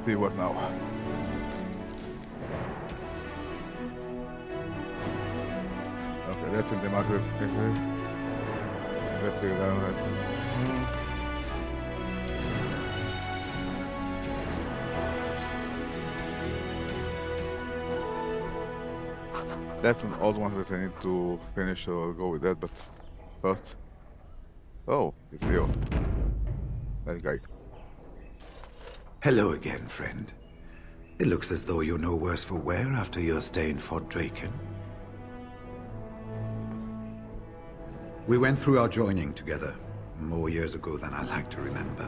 See what now? Okay, that's in the market. Investigate that. That's an old one that I need to finish, so I'll go with that, but first... Oh, it's Leo. That guy. Hello again, friend. It looks as though you're no worse for wear after your stay in Fort Draken. We went through our joining together, more years ago than I like to remember.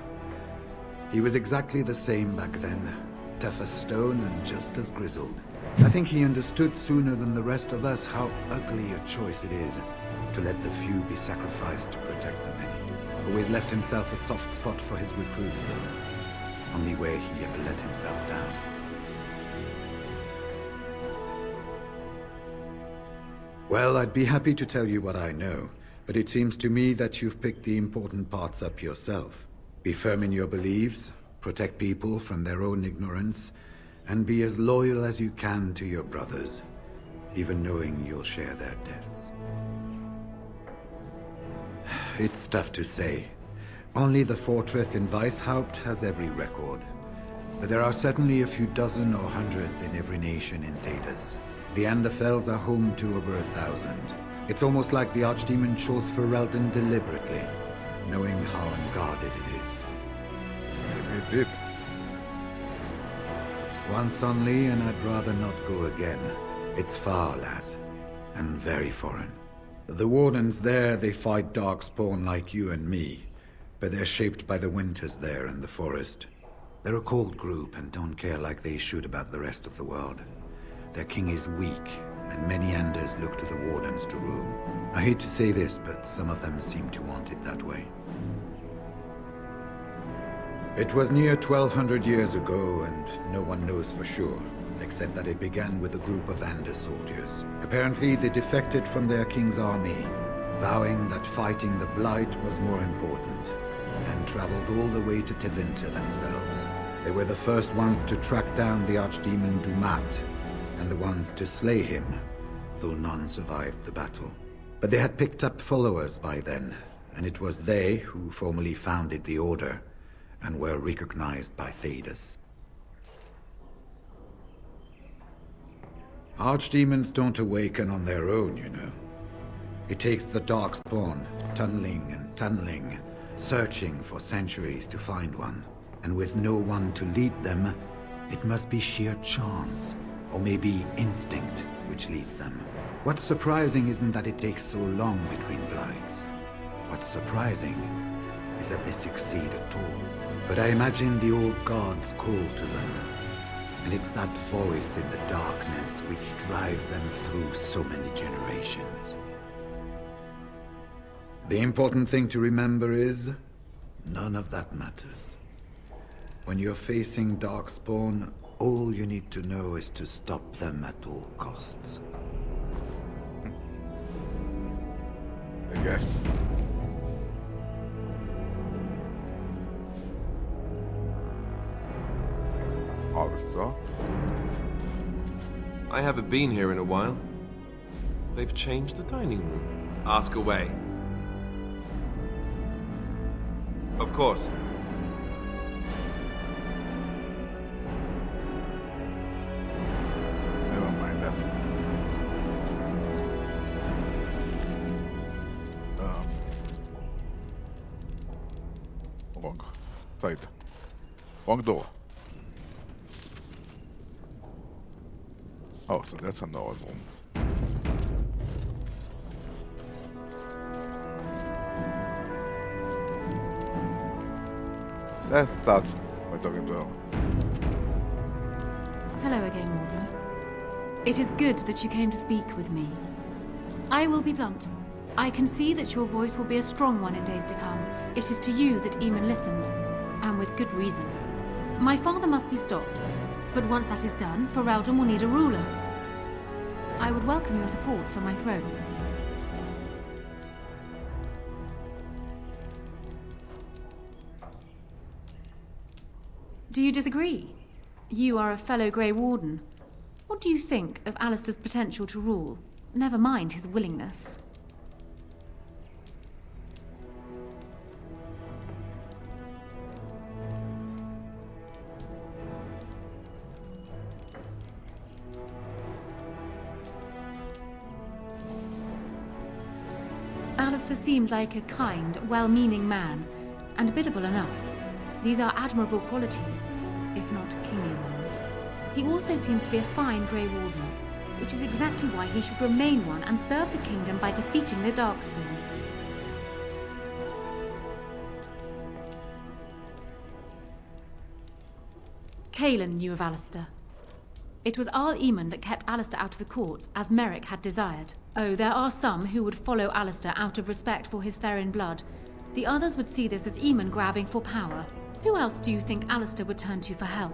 He was exactly the same back then, tough as stone and just as grizzled. I think he understood sooner than the rest of us how ugly a choice it is to let the few be sacrificed to protect the many. Always left himself a soft spot for his recruits, though. Only way he ever let himself down. Well, I'd be happy to tell you what I know, but it seems to me that you've picked the important parts up yourself. Be firm in your beliefs, protect people from their own ignorance, and be as loyal as you can to your brothers, even knowing you'll share their deaths. It's tough to say. Only the fortress in Weishaupt has every record. But there are certainly a few dozen or hundreds in every nation in Thedas. The Anderfells are home to over 1,000. It's almost like the Archdemon chose Ferelden deliberately, knowing how unguarded it is. It did. Once only, and I'd rather not go again. It's far, lass, and very foreign. The Wardens there, they fight Darkspawn like you and me, but they're shaped by the winters there in the forest. They're a cold group and don't care like they should about the rest of the world. Their king is weak, and many Anders look to the Wardens to rule. I hate to say this, but some of them seem to want it that way. It was near 1,200 years ago, and no one knows for sure, except that it began with a group of Anders soldiers. Apparently, they defected from their king's army, vowing that fighting the Blight was more important, and traveled all the way to Tevinter themselves. They were the first ones to track down the Archdemon Dumat, and the ones to slay him, though none survived the battle. But they had picked up followers by then, and it was they who formally founded the Order, and were recognized by Thedas. Archdemons don't awaken on their own, you know. It takes the Darkspawn, tunneling, searching for centuries to find one. And with no one to lead them, it must be sheer chance, or maybe instinct, which leads them. What's surprising isn't that it takes so long between blights. What's surprising is that they succeed at all. But I imagine the old gods call to them, and it's that voice in the darkness which drives them through so many generations. The important thing to remember is, none of that matters. When you're facing Darkspawn, all you need to know is to stop them at all costs. I guess. Alles klar. I haven't been here in a while. They've changed the dining room. Ask away. Of course. Never mind that. Wrong side. Wrong door. Oh, so that's another room. Let's start by talking to her. Hello again, Morgan. It is good that you came to speak with me. I will be blunt. I can see that your voice will be a strong one in days to come. It is to you that Eamon listens, and with good reason. My father must be stopped, but once that is done, Ferelden will need a ruler. I would welcome your support for my throne. Do you disagree? You are a fellow Grey Warden. What do you think of Alistair's potential to rule? Never mind his willingness. Alistair seems like a kind, well-meaning man, and biddable enough. These are admirable qualities, if not kingly ones. He also seems to be a fine Grey Warden, which is exactly why he should remain one and serve the kingdom by defeating the Darkspawn. Cailan knew of Alistair. It was Arl Eamon that kept Alistair out of the courts, as Merrick had desired. Oh, there are some who would follow Alistair out of respect for his Therin blood. The others would see this as Eamon grabbing for power. Who else do you think Alistair would turn to for help?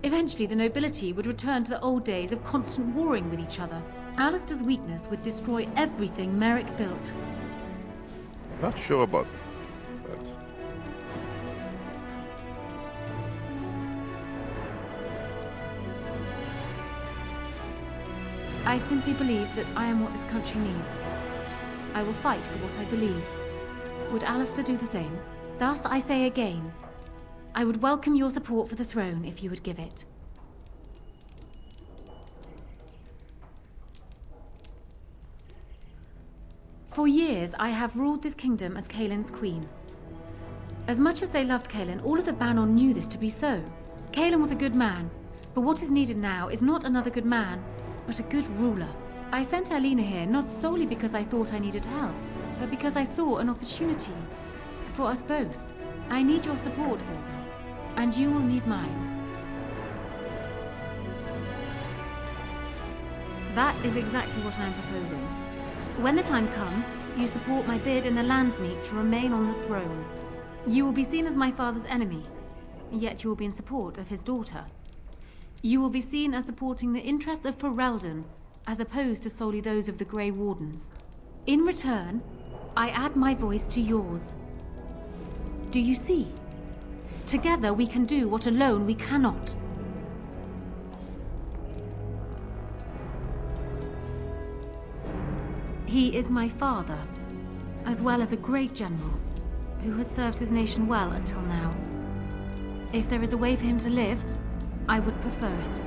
Eventually, the nobility would return to the old days of constant warring with each other. Alistair's weakness would destroy everything Merrick built. Not sure about that. I simply believe that I am what this country needs. I will fight for what I believe. Would Alistair do the same? Thus, I say again, I would welcome your support for the throne if you would give it. For years, I have ruled this kingdom as Cailan's queen. As much as they loved Cailan, all of the Banon knew this to be so. Cailan was a good man, but what is needed now is not another good man, but a good ruler. I sent Alina here not solely because I thought I needed help, but because I saw an opportunity for us both. I need your support, Warden, and you will need mine. That is exactly what I am proposing. When the time comes, you support my bid in the Landsmeet to remain on the throne. You will be seen as my father's enemy, yet you will be in support of his daughter. You will be seen as supporting the interests of Ferelden, as opposed to solely those of the Grey Wardens. In return, I add my voice to yours. Do you see? Together we can do what alone we cannot. He is my father, as well as a great general, who has served his nation well until now. If there is a way for him to live, I would prefer it.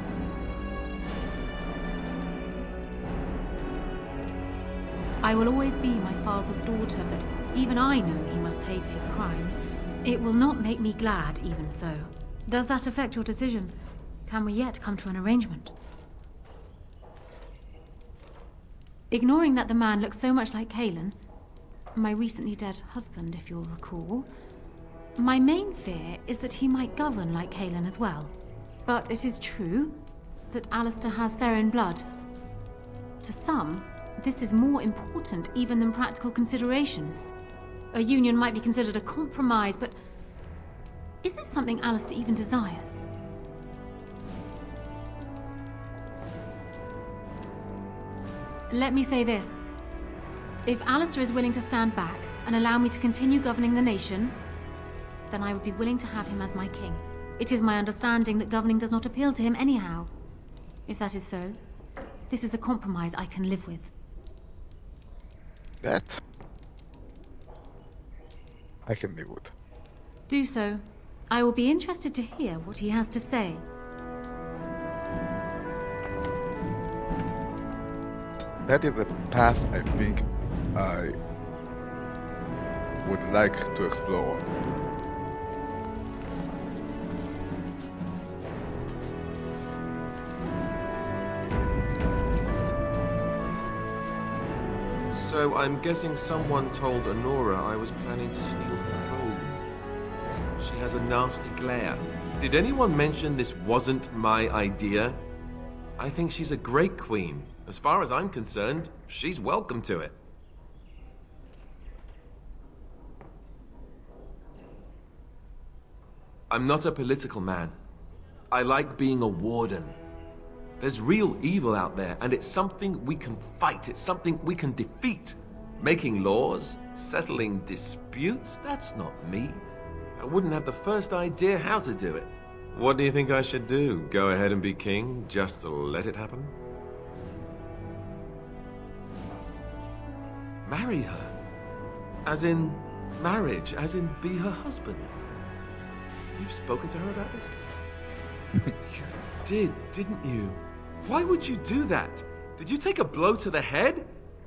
I will always be my father's daughter, but even I know he must pay for his crimes. It will not make me glad, even so. Does that affect your decision? Can we yet come to an arrangement? Ignoring that the man looks so much like Cailan, my recently dead husband, if you'll recall, my main fear is that he might govern like Cailan as well. But it is true that Alistair has Therin blood. To some, this is more important even than practical considerations. A union might be considered a compromise, but is this something Alistair even desires? Let me say this. If Alistair is willing to stand back and allow me to continue governing the nation, then I would be willing to have him as my king. It is my understanding that governing does not appeal to him anyhow. If that is so, this is a compromise I can live with. That I can live with. Do so. I will be interested to hear what he has to say. That is a path I think I would like to explore. So I'm guessing someone told Anora I was planning to steal her throne. She has a nasty glare. Did anyone mention this wasn't my idea? I think she's a great queen. As far as I'm concerned, she's welcome to it. I'm not a political man. I like being a warden. There's real evil out there, and it's something we can fight. It's something we can defeat. Making laws, settling disputes, that's not me. I wouldn't have the first idea how to do it. What do you think I should do? Go ahead and be king, just to let it happen? Marry her? As in marriage, as in be her husband? You've spoken to her about this? You did, didn't you? Why would you do that? Did you take a blow to the head?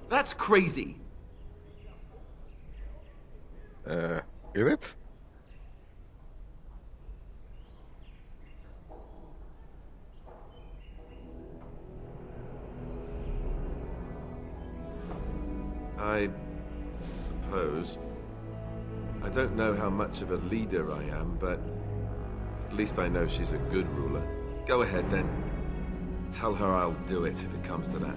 That's crazy. Is it? I suppose. I don't know how much of a leader I am, but at least I know she's a good ruler. Go ahead then. Tell her I'll do it if it comes to that.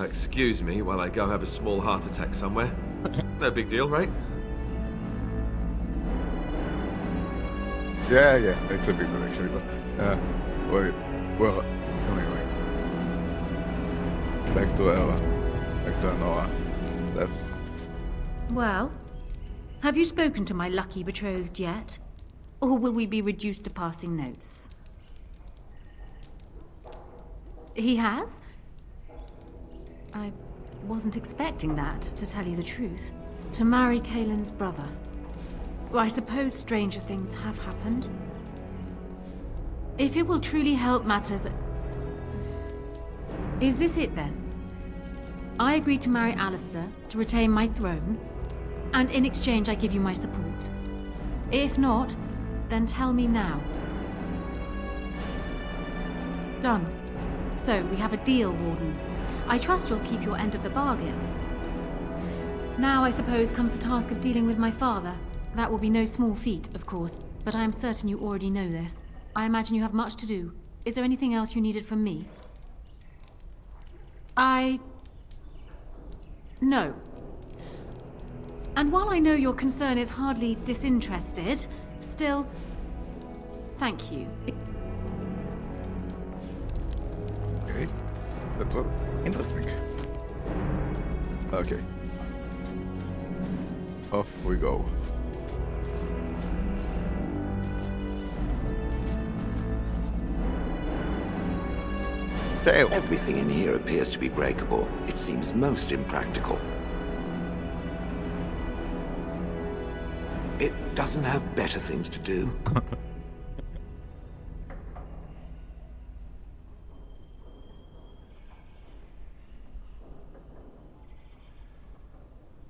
Excuse me while I go have a small heart attack somewhere. No big deal, right? Yeah, it's a big one actually, but wait, well, anyway, back to Anora. That's Well, have you spoken to my lucky betrothed yet? Or will we be reduced to passing notes? He has? I wasn't expecting that, to tell you the truth. To marry Kaelin's brother. Well, I suppose stranger things have happened. If it will truly help matters... Is this it then? I agree to marry Alistair to retain my throne, and in exchange I give you my support. If not, then tell me now. Done. So, we have a deal, Warden. I trust you'll keep your end of the bargain. Now, I suppose, comes the task of dealing with my father. That will be no small feat, of course, but I am certain you already know this. I imagine you have much to do. Is there anything else you needed from me? No. And while I know your concern is hardly disinterested, still, thank you. okay. That was interesting. Okay. Off we go. Tail. Everything in here appears to be breakable. It seems most impractical. It doesn't have better things to do.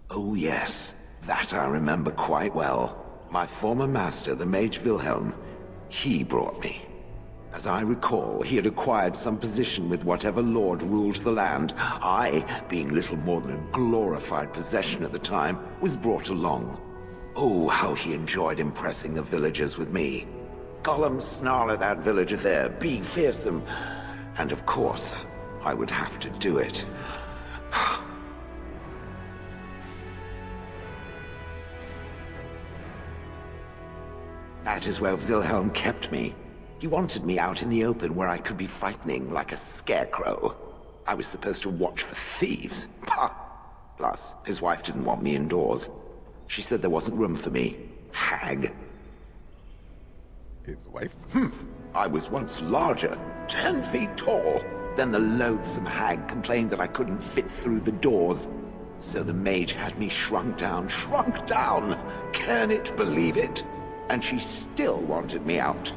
Oh yes, that I remember quite well. My former master, the Mage Wilhelm, he brought me. As I recall, he had acquired some position with whatever lord ruled the land. I, being little more than a glorified possession at the time, was brought along. Oh, how he enjoyed impressing the villagers with me. Gollum, snarl at that villager there, be fearsome. And of course, I would have to do it. That is where Wilhelm kept me. He wanted me out in the open where I could be frightening like a scarecrow. I was supposed to watch for thieves. Pah! Plus, his wife didn't want me indoors. She said there wasn't room for me. Hag. His wife? I was once larger, 10 feet tall. Then the loathsome hag complained that I couldn't fit through the doors. So the mage had me shrunk down. Can it believe it? And she still wanted me out.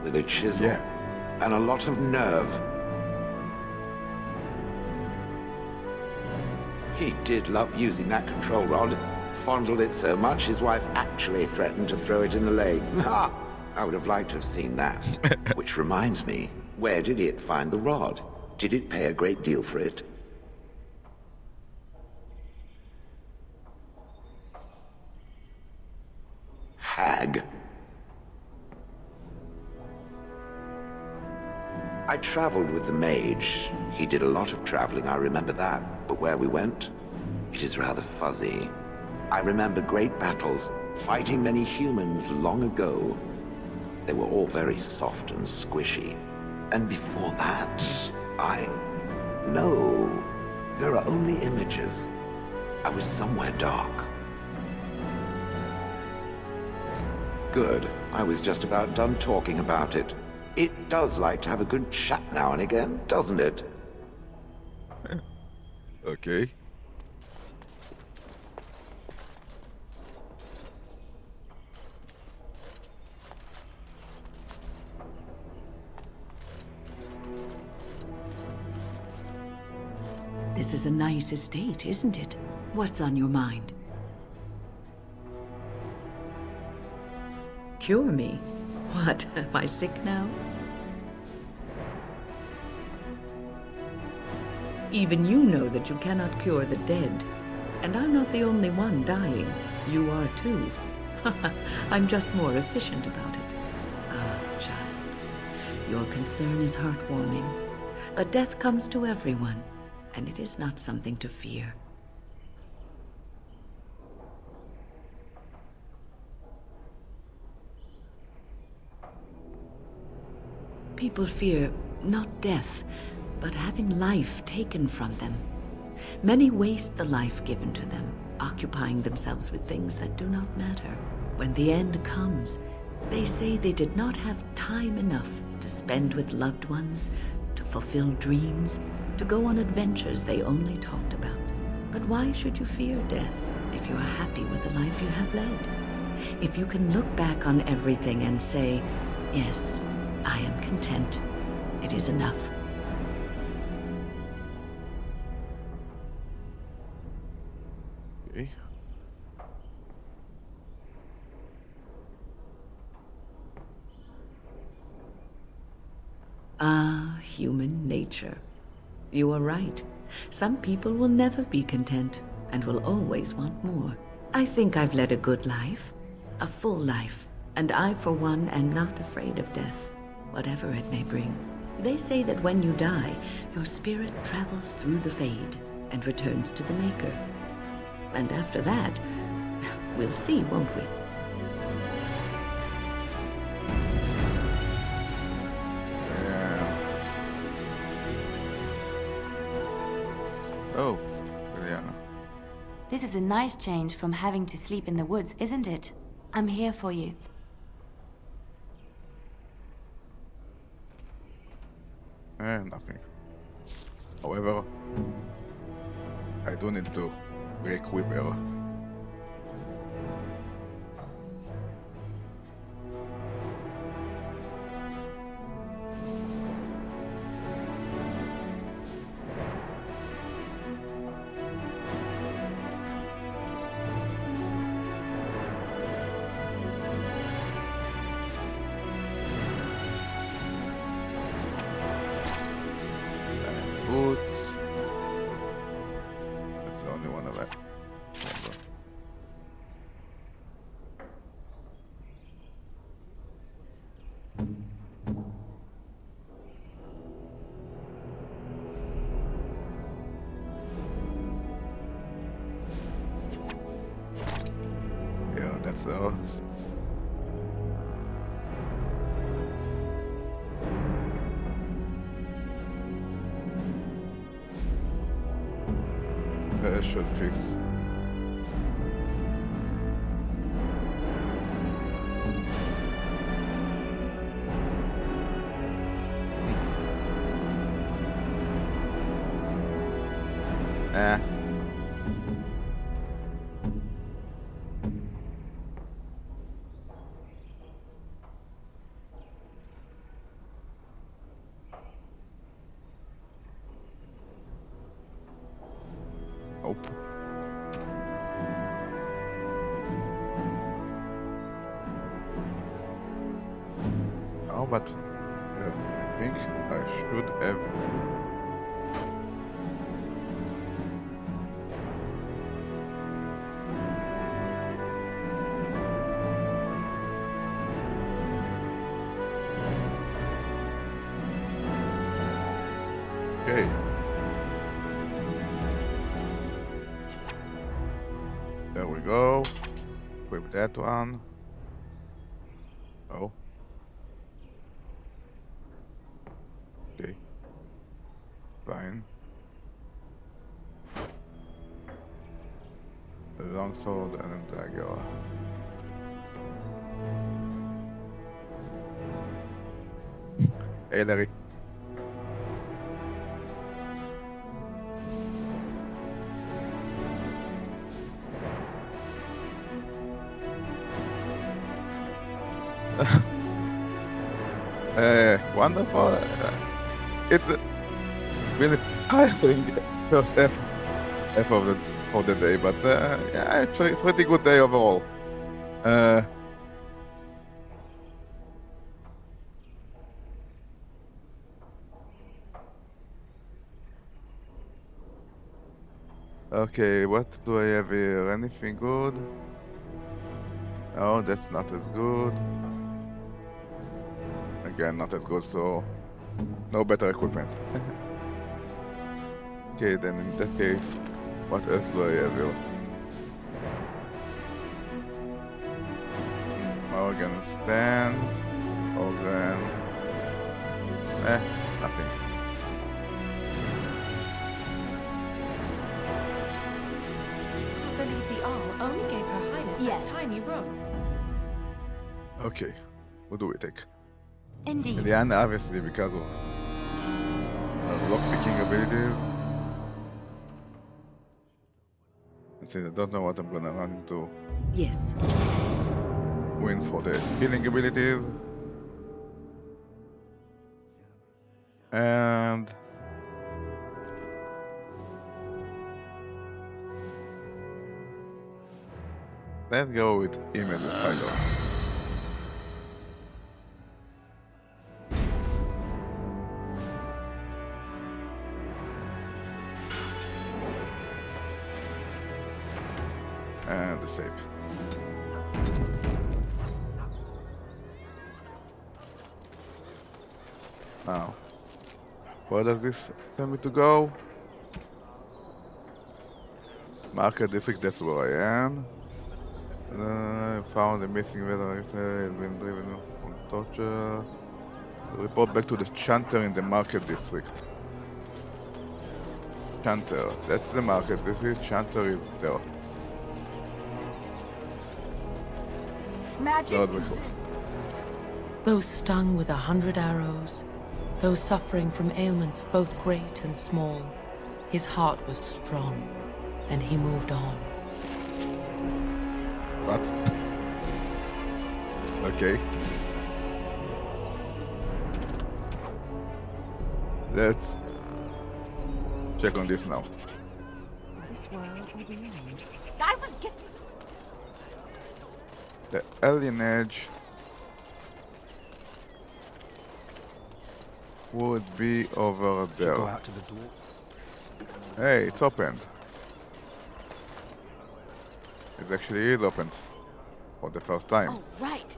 With a chisel and a lot of nerve. He did love using that control rod. Fondled it so much his wife actually threatened to throw it in the lake. Ha! I would have liked to have seen that. Which reminds me, where did it find the rod? Did it pay a great deal for it? Hag. I traveled with the mage. He did a lot of traveling, I remember that. But where we went, it is rather fuzzy. I remember great battles, fighting many humans long ago. They were all very soft and squishy. And before that, No, there are only images. I was somewhere dark. Good. I was just about done talking about it. It does like to have a good chat now and again, doesn't it? Okay. This is a nice estate, isn't it? What's on your mind? Cure me? What, am I sick now? Even you know that you cannot cure the dead. And I'm not the only one dying. You are too. I'm just more efficient about it. Ah, child. Your concern is heartwarming. But death comes to everyone, and it is not something to fear. People fear not death, but having life taken from them. Many waste the life given to them, occupying themselves with things that do not matter. When the end comes, they say they did not have time enough to spend with loved ones, to fulfill dreams, to go on adventures they only talked about. But why should you fear death if you are happy with the life you have led? If you can look back on everything and say, yes, I am content. It is enough. Okay. Ah, human nature. You are right. Some people will never be content and will always want more. I think I've led a good life, a full life, and I, for one, am not afraid of death, whatever it may bring. They say that when you die, your spirit travels through the fade and returns to the Maker. And after that, we'll see, won't we? Oh, Liliana. This is a nice change from having to sleep in the woods, isn't it? I'm here for you. Nothing. However, I do need to break Whipper. Boots. That's the only one of it. Yeah, that's ours. Should fix. Nope. Oh, but I think I should have. Okay. There we go. Equip that one. Oh. Okay. Fine. The longsword and a dagger. Hey, Larry. Wonderful. It's really tiring first F of the day, but yeah, actually pretty good day overall. Okay, what do I have here? Anything good? No, that's not as good. Again, not as good, so no better equipment. Okay, then in that case, what else do I have here? Organ stand, organ, nothing. I believe the Arl only gave Her Highness Yes. a tiny room. Okay, what do we take? Indeed. Eliana, obviously, because of lockpicking abilities. Since I don't know what I'm gonna run into. Yes. Win for the healing abilities. And let's go with Email the Fighter. And the save. Now, where does this tell me to go? Market district, that's where I am. Found a missing vessel, it's been driven on torture. Report back to the chanter in the market district. Chanter, that's the market district, chanter is there. Magic. No, it was close. Those stung with 100 arrows, those suffering from ailments both great and small, his heart was strong, and he moved on. What? Okay. Let's check on this now. This world or beyond. I was getting. The Alienage would be over there. Go out to the door. Hey, it's opened. It actually is opened for the first time. Oh, right.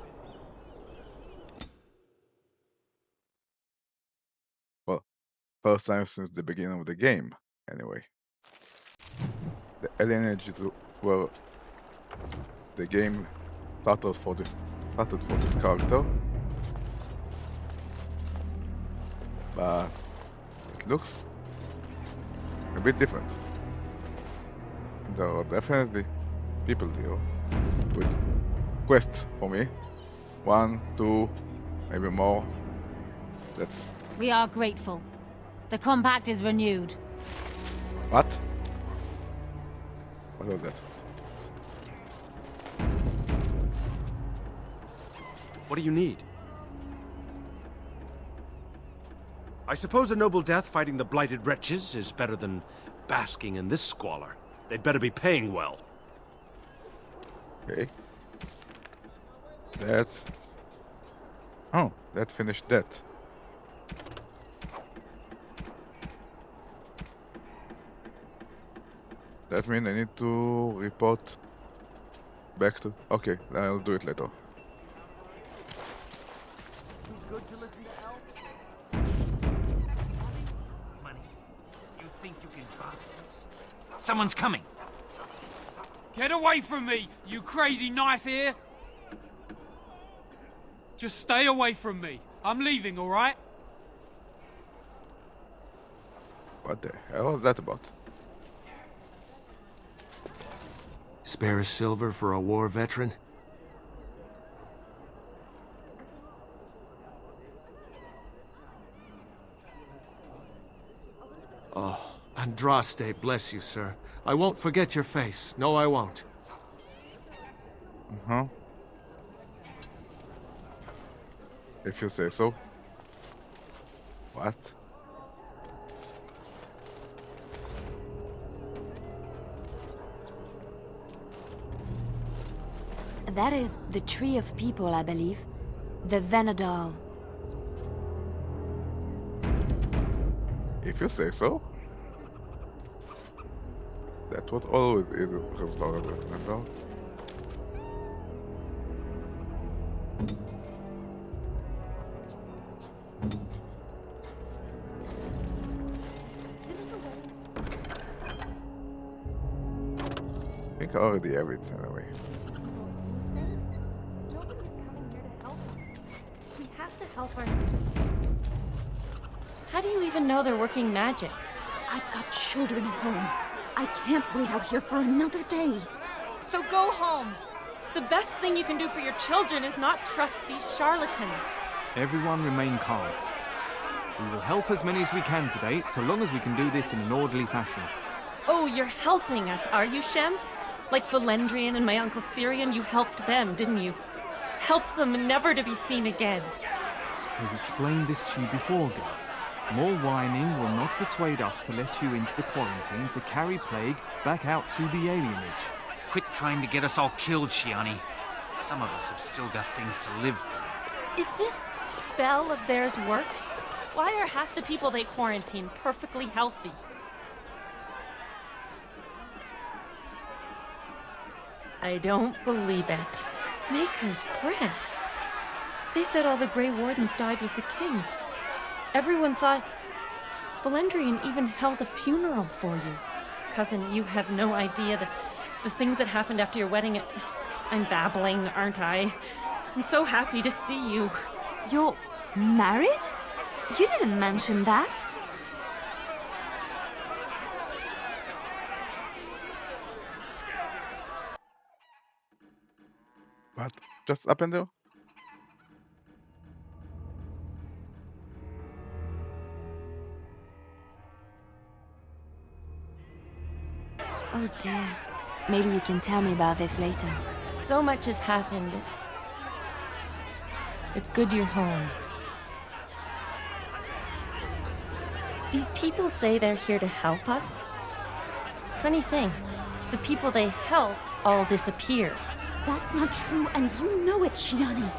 Well, first time since the beginning of the game, anyway. The Alienage is where the game started for this character, but it looks a bit different. There are definitely people here with quests for me. 1, 2, maybe more. That's We are grateful. The compact is renewed. what? What was that? What do you need? I suppose a noble death fighting the blighted wretches is better than basking in this squalor. They'd better be paying well. Okay. That's... Oh, that finished that. That means I need to report back to... Okay, then I'll do it later. Good to listen to elves? Money. You think you can buy this? Someone's coming. Get away from me, you crazy knife ear! Just stay away from me. I'm leaving, alright? What the hell was that about? Spare a silver for a war veteran? Oh, Andraste, bless you, sir. I won't forget your face. No, I won't. Uh-huh. If you say so. What? That is the Tree of People, I believe. The Venadal. If you say so. That was always easy to explore the Venadal. I think I already have it anyway. We have to help our... How do you even know they're working magic? I've got children at home. I can't wait out here for another day. So go home. The best thing you can do for your children is not trust these charlatans. Everyone remain calm. We will help as many as we can today, so long as we can do this in an orderly fashion. Oh, you're helping us, are you, Shem? Like Valendrian and my Uncle Syrian, you helped them, didn't you? Help them never to be seen again. We've explained this to you before, girl. More whining will not persuade us to let you into the quarantine to carry plague back out to the alienage. Quit trying to get us all killed, Shiani. Some of us have still got things to live for. If this spell of theirs works, why are half the people they quarantine perfectly healthy? I don't believe it. Maker's breath. They said all the Grey Wardens died with the king. Everyone thought... Valendrian even held a funeral for you. Cousin, you have no idea the things that happened after your wedding. I'm babbling, aren't I? I'm so happy to see you. You're married? You didn't mention that. What just happened there? Oh dear. Maybe you can tell me about this later. So much has happened. It's good you're home. These people say they're here to help us. Funny thing, the people they help all disappear. That's not true, and you know it, Shiani.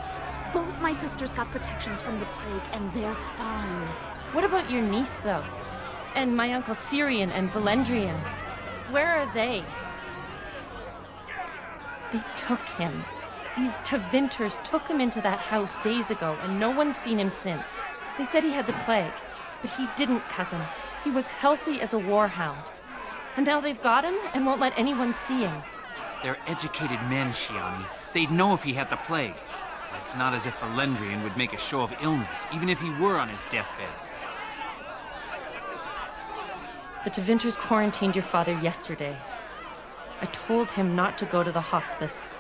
Both my sisters got protections from the plague, and they're fine. What about your niece, though? And my Uncle Syrian and Valendrian? Where are they? They took him. These Tevinters took him into that house days ago, and no one's seen him since. They said he had the plague, but he didn't, cousin. He was healthy as a warhound. And now they've got him and won't let anyone see him. They're educated men, Shiani. They'd know if he had the plague. But it's not as if Valendrian would make a show of illness, even if he were on his deathbed. The Tevinters quarantined your father yesterday. I told him not to go to the hospice.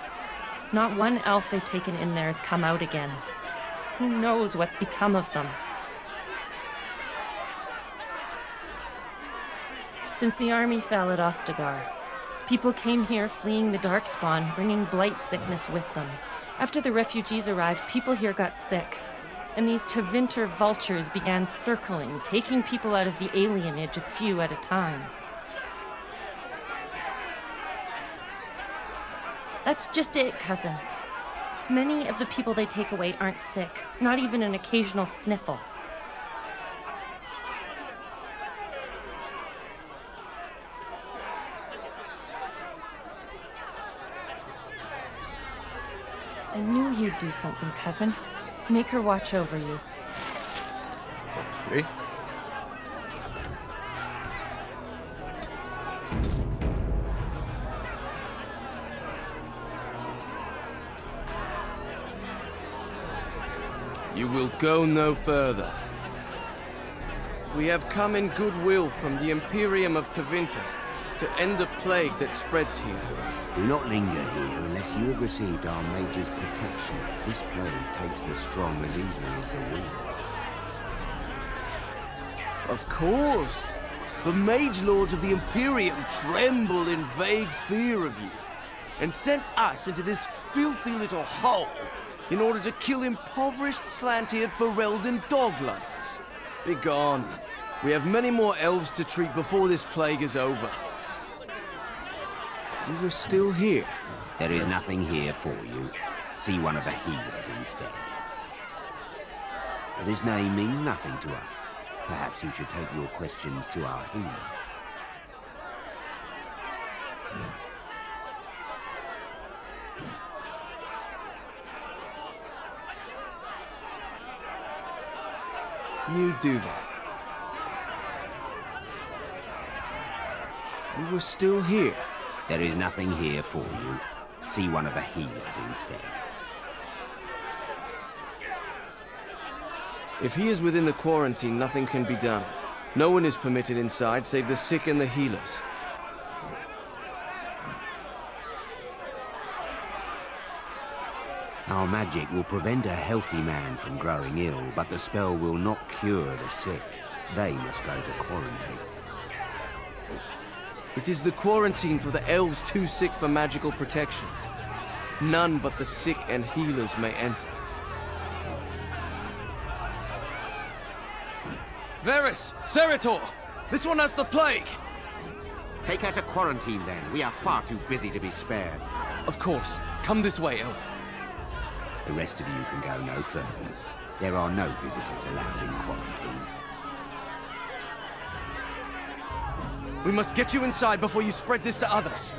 Not one elf they've taken in there has come out again. Who knows what's become of them? Since the army fell at Ostagar, people came here fleeing the Darkspawn, bringing blight sickness with them. After the refugees arrived, people here got sick. And these Tevinter vultures began circling, taking people out of the alienage a few at a time. That's just it, cousin. Many of the people they take away aren't sick, not even an occasional sniffle. I knew you'd do something, cousin. Make her watch over you. Okay. You will go no further. We have come in goodwill from the Imperium of Tevinter to end the plague that spreads here. Do not linger here unless you have received our Mage's protection. This plague takes the strong as easily as the weak. Of course. The mage lords of the Imperium tremble in vague fear of you, and sent us into this filthy little hole in order to kill impoverished, slant-eared Ferelden dog lovers. Begone. We have many more elves to treat before this plague is over. We were still here. There is nothing here for you. See one of the healers instead. This name means nothing to us. Perhaps you should take your questions to our healers. You do that. We were still here. There is nothing here for you. See one of the healers instead. If he is within the quarantine, nothing can be done. No one is permitted inside save the sick and the healers. Our magic will prevent a healthy man from growing ill, but the spell will not cure the sick. They must go to quarantine. It is the quarantine for the elves too sick for magical protections. None but the sick and healers may enter. Varys! Seritor! This one has the plague! Take her to quarantine then. We are far too busy to be spared. Of course. Come this way, elf. The rest of you can go no further. There are no visitors allowed in quarantine. We must get you inside before you spread this to others.